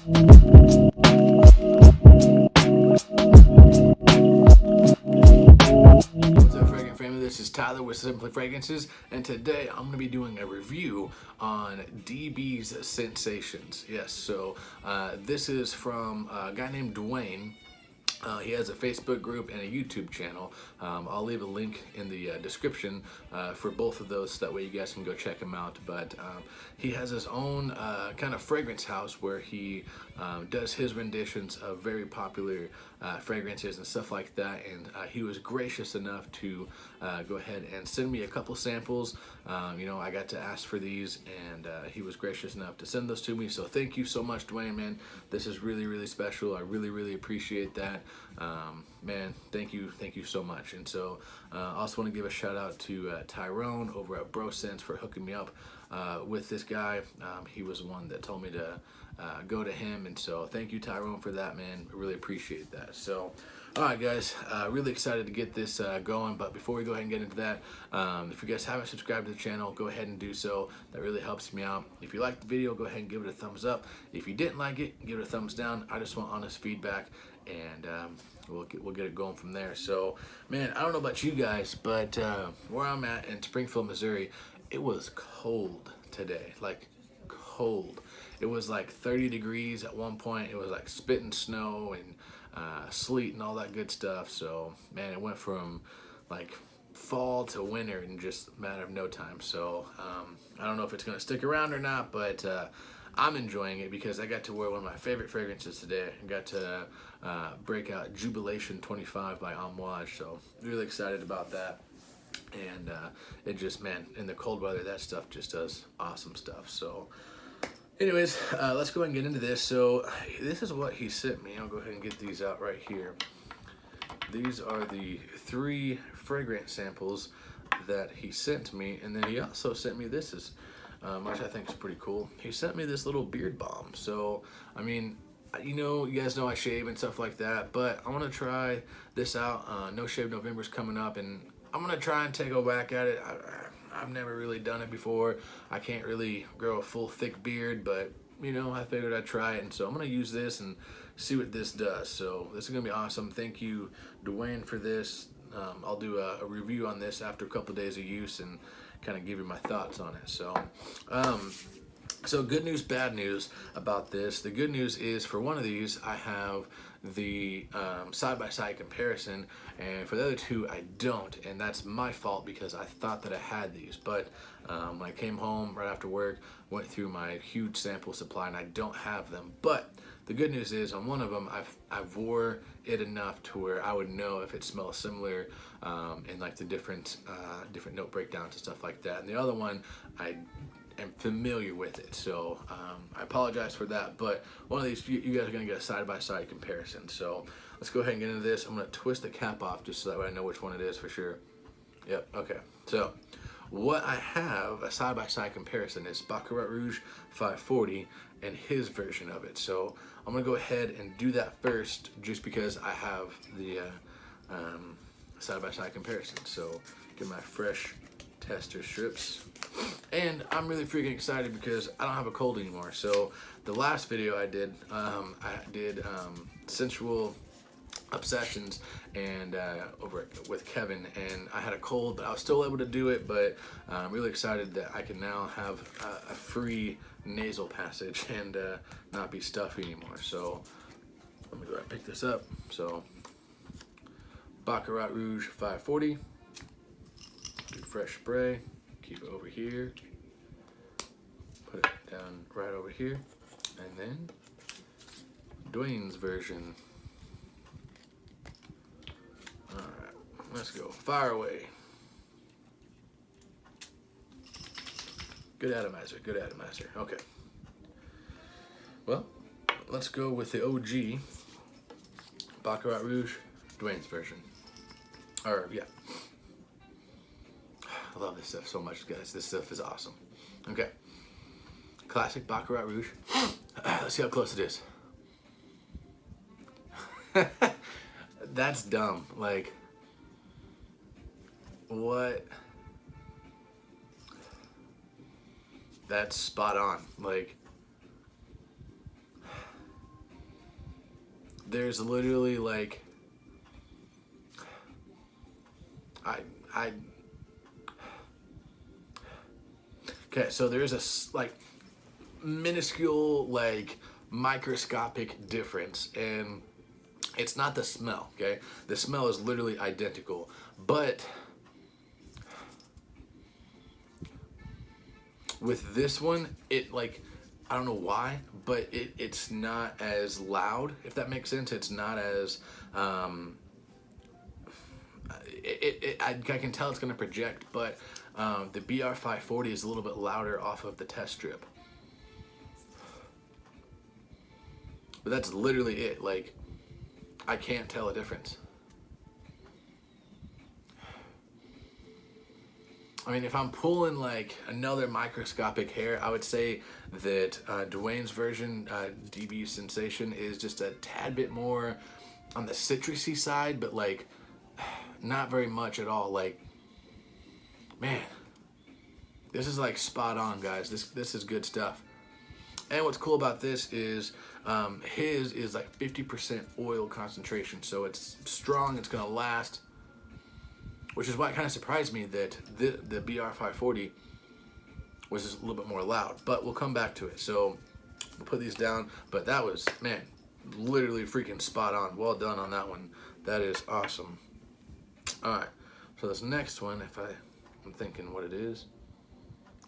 What's up, fragrant family? This is Tyler with Simply Fragrances, and today I'm going to be doing a review on DB's Scentsations. Yes, so this is from a guy named Dwayne. He has a Facebook group and a YouTube channel. I'll leave a link in the description for both of those, so that way you guys can go check him out. But he has his own kind of fragrance house where he does his renditions of very popular fragrances and stuff like that. And he was gracious enough to go ahead and send me a couple samples. I got to ask for these, and he was gracious enough to send those to me. So thank you so much, Dwayne, man. This is really, really special. I really, really appreciate that. Man, thank you so much. And so I also want to give a shout out to Tyrone over at Bro Sense for hooking me up with this guy. He was the one that told me to go to him, and so thank you, Tyrone, for that, man. I really appreciate that. So alright guys, really excited to get this going, but before we go ahead and get into that, if you guys haven't subscribed to the channel, go ahead and do so. That really helps me out. If you liked the video, go ahead and give it a thumbs up. If you didn't like it, give it a thumbs down. I just want honest feedback, and we'll get it going from there. So man, I don't know about you guys, but where I'm at in Springfield, Missouri, it was cold today, like cold. It was like 30 degrees at one point. It was like spitting snow and sleet and all that good stuff. So man, it went from like fall to winter in just a matter of no time. So I don't know if it's gonna stick around or not, but I'm enjoying it because I got to wear one of my favorite fragrances today. I got to break out Jubilation 25 by Amouage. So really excited about that. And it just, man, in the cold weather, that stuff just does awesome stuff. So anyways, let's go ahead and get into this. So this is what he sent me. I'll go ahead and get these out right here. These are the 3 fragrance samples that he sent me, and then he also sent me this, which I think is pretty cool. He sent me this little beard balm. So I mean, you guys know I shave and stuff like that, but I want to try this out. No Shave November's coming up, and I'm gonna try and take a whack at it. I've never really done it before. I can't really grow a full thick beard, but I figured I'd try it, and so I'm gonna use this and see what this does. So this is gonna be awesome. Thank you, Dwayne, for this. I'll do a review on this after a couple days of use and kind of give you my thoughts on it. So good news, bad news about this. The good news is, for one of these, I have the side-by-side comparison, and for the other 2 I don't, and that's my fault because I thought that I had these. But when I came home right after work, went through my huge sample supply, and I don't have them. But the good news is, on one of them, I've wore it enough to where I would know if it smells similar, and like the different note breakdowns and stuff like that. And the other one, I am familiar with it, so I apologize for that. But one of these, you guys are gonna get a side-by-side comparison. So let's go ahead and get into this. I'm gonna twist the cap off just so that way I know which one it is for sure. Yep, okay. So what I have, a side-by-side comparison, is Baccarat Rouge 540 and his version of it. So I'm gonna go ahead and do that first, just because I have the side-by-side comparison. So get my fresh tester strips, and I'm really freaking excited because I don't have a cold anymore. So the last video I did sensual obsessions and over with Kevin, and I had a cold, but I was still able to do it. But I'm really excited that I can now have a free nasal passage and not be stuffy anymore. So let me go ahead and pick this up. So Baccarat Rouge 540. Do fresh spray, keep it over here, put it down right over here, and then Dwayne's version. Alright, let's go. Fire away. Good atomizer, good atomizer. Okay. Well, let's go with the OG Baccarat Rouge, Dwayne's version. Or, yeah. I love this stuff so much, guys. This stuff is awesome. Okay. Classic Baccarat Rouge. Let's see how close it is. That's dumb. Like, what? That's spot on. Like, there's literally like, I okay, so there's a like minuscule, like microscopic difference, and it's not the smell. Okay, the smell is literally identical, but with this one, it like, I don't know why, but it's not as loud, if that makes sense. It's not as I can tell it's going to project, but the BR540 is a little bit louder off of the test strip. But that's literally it. Like, I can't tell a difference. I mean, if I'm pulling like another microscopic hair, I would say that Dwayne's version, DB Sensation, is just a tad bit more on the citrusy side, but like not very much at all. Like, man, this is like spot on, guys. This is good stuff. And what's cool about this is his is like 50% oil concentration, so it's strong, it's gonna last. Which is why it kind of surprised me that the BR540 was just a little bit more loud. But we'll come back to it. So we'll put these down. But that was, man, literally freaking spot on. Well done on that one. That is awesome. All right. So this next one, I'm thinking what it is.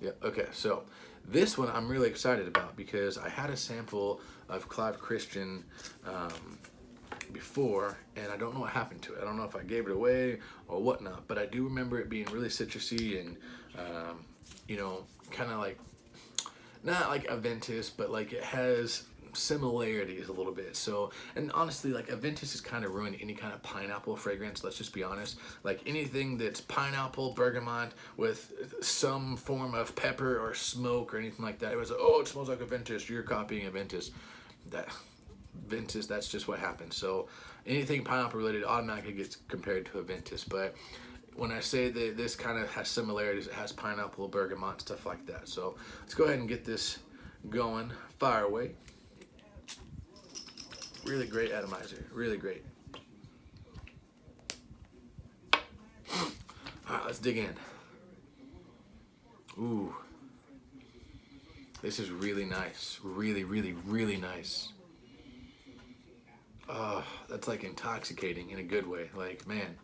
Yeah, okay. So this one I'm really excited about because I had a sample of Clive Christian before, and I don't know what happened to it. I don't know if I gave it away or whatnot, but I do remember it being really citrusy and you know, kind of like, not like Aventus, but like it has similarities a little bit. So, and honestly, like Aventus has kind of ruined any kind of pineapple fragrance, let's just be honest. Like anything that's pineapple, bergamot with some form of pepper or smoke or anything like that, it was, oh, it smells like Aventus, you're copying Aventus. Ventus, that's just what happens. So anything pineapple related automatically gets compared to a Ventus. But when I say that this kind of has similarities, it has pineapple, bergamot, stuff like that. So let's go ahead and get this going. Fire away. Really great atomizer, really great. All right, let's dig in. Ooh, this is really nice. Really, really, really nice. Oh, that's like intoxicating in a good way. Like, man,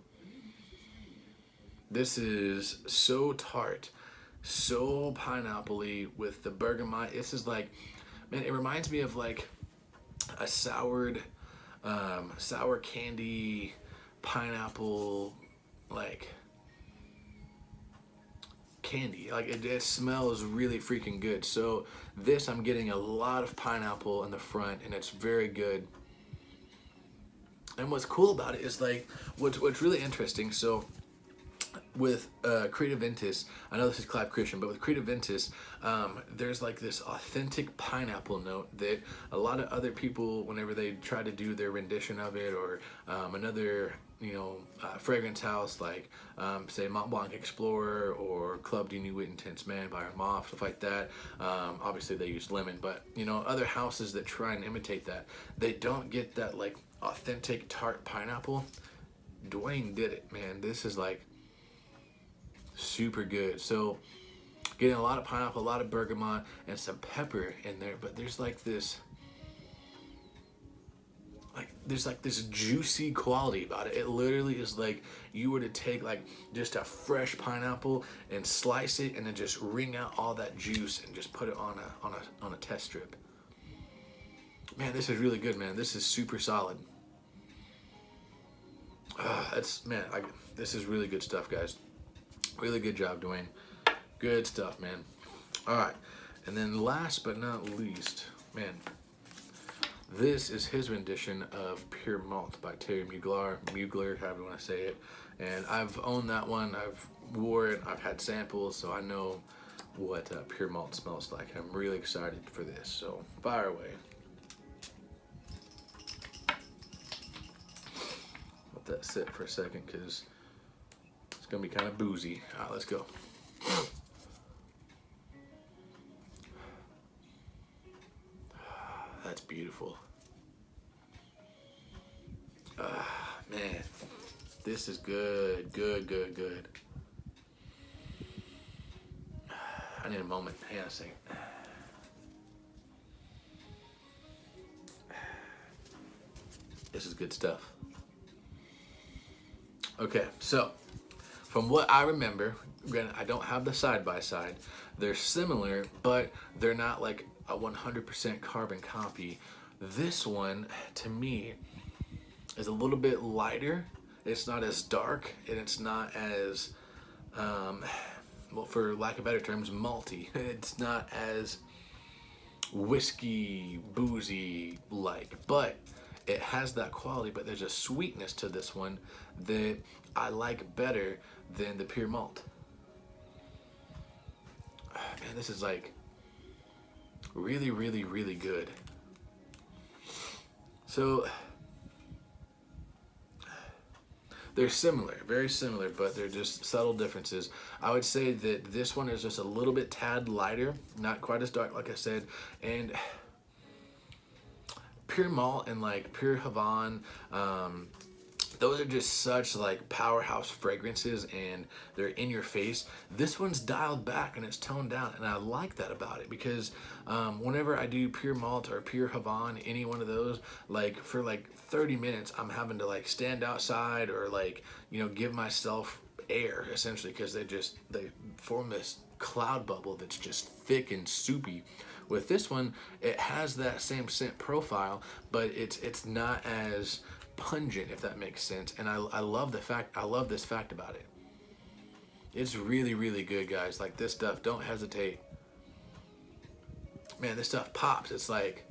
this is so tart, so pineapple-y with the bergamot. This is like, man, it reminds me of like a soured, sour candy, pineapple, like candy. Like it smells really freaking good. So this, I'm getting a lot of pineapple in the front, and it's very good. And what's cool about it is like, what's really interesting, so with Creative Ventus, I know this is Clive Christian, but with Creative Ventus, there's like this authentic pineapple note that a lot of other people, whenever they try to do their rendition of it, or another, you know, fragrance house like say Mont Blanc Explorer or Club de Nuit Intense Man by Armaf, stuff like that. Obviously they use lemon, but you know, other houses that try and imitate that, they don't get that like authentic tart pineapple. Dwayne did it, man. This is like super good. So getting a lot of pineapple, a lot of bergamot, and some pepper in there, but there's like this, there's like this juicy quality about it. It literally is like you were to take like just a fresh pineapple and slice it and then just wring out all that juice and just put it on a test strip. Man, this is really good, man. This is super solid. This is really good stuff, guys. Really good job, Dwayne. Good stuff, man. All right, and then last but not least, man, this is his rendition of Pure Malt by Terry Mugler, however you want to say it. And I've owned that one. I've wore it. I've had samples, so I know what Pure Malt smells like. I'm really excited for this. So fire away. Let that sit for a second because it's gonna be kind of boozy. All right, let's go. That's beautiful. Man, this is good, good, good, good. I need a moment. Hang on a second. This is good stuff. Okay, so from what I remember, granted, I don't have the side by side. They're similar, but they're not like a 100% carbon copy. This one, to me, is a little bit lighter. It's not as dark, and it's not as, well, for lack of better terms, malty. It's not as whiskey, boozy like, but it has that quality. But there's a sweetness to this one that I like better than the pure malt. Man, this is like really, really, really good. So they're similar, very similar, but they're just subtle differences. I would say that this one is just a little bit tad lighter, not quite as dark, like I said, and pure malt and like pure Havana, those are just such like powerhouse fragrances, and they're in your face. This one's dialed back and it's toned down, and I like that about it, because whenever I do pure malt or pure Havana, any one of those, like for like 30 minutes I'm having to like stand outside or like, you know, give myself air essentially, because they form this cloud bubble that's just thick and soupy. With this one, it has that same scent profile, but it's not as pungent, if that makes sense. And I love this fact about it. It's really, really good, guys. Like, this stuff, don't hesitate. Man, this stuff pops. It's like,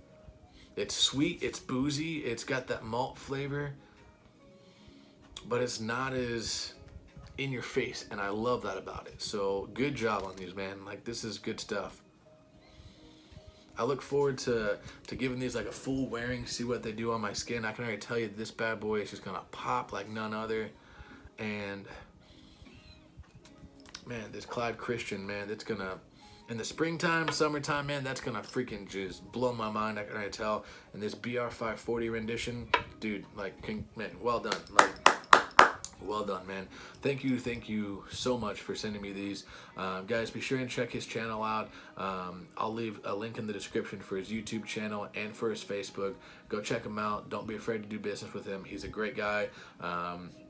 it's sweet, it's boozy, it's got that malt flavor, but it's not as in your face, and I love that about it. So good job on these, man. Like, this is good stuff. I look forward to giving these like a full wearing, see what they do on my skin. I can already tell you this bad boy is just gonna pop like none other. And man, this Clyde Christian, man, that's gonna, in the springtime, summertime, man, that's gonna freaking just blow my mind. I can already tell. And this BR540 rendition, dude, like, man, well done. Like, well done, man. Thank you so much for sending me these. Guys, be sure and check his channel out. I'll leave a link in the description for his YouTube channel and for his Facebook. Go check him out. Don't be afraid to do business with him. He's a great guy.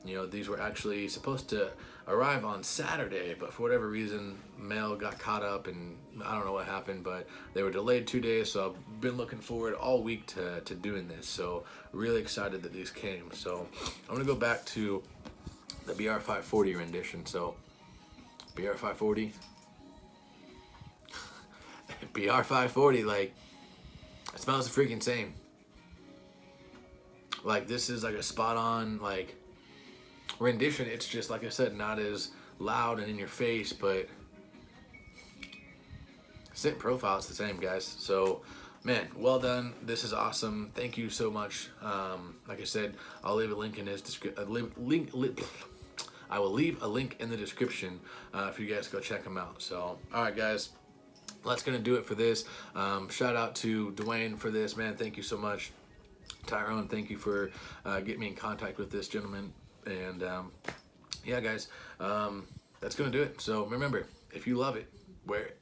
You know, these were actually supposed to arrive on Saturday, but for whatever reason, mail got caught up, and I don't know what happened, but they were delayed 2 days, so I've been looking forward all week to doing this. So really excited that these came. So I'm gonna go back to the BR540 rendition. So BR540 BR540, like, it smells the freaking same. Like, this is like a spot on like rendition. It's just, like I said, not as loud and in your face, but scent profile is the same, guys. So man, well done. This is awesome. Thank you so much. Like I said, I'll leave a link in his I will leave a link in the description for you guys to go check them out. So, all right, guys, that's gonna do it for this. Shout out to Dwayne for this, man. Thank you so much. Tyrone, thank you for getting me in contact with this gentleman. And yeah, guys, that's gonna do it. So remember, if you love it, wear it.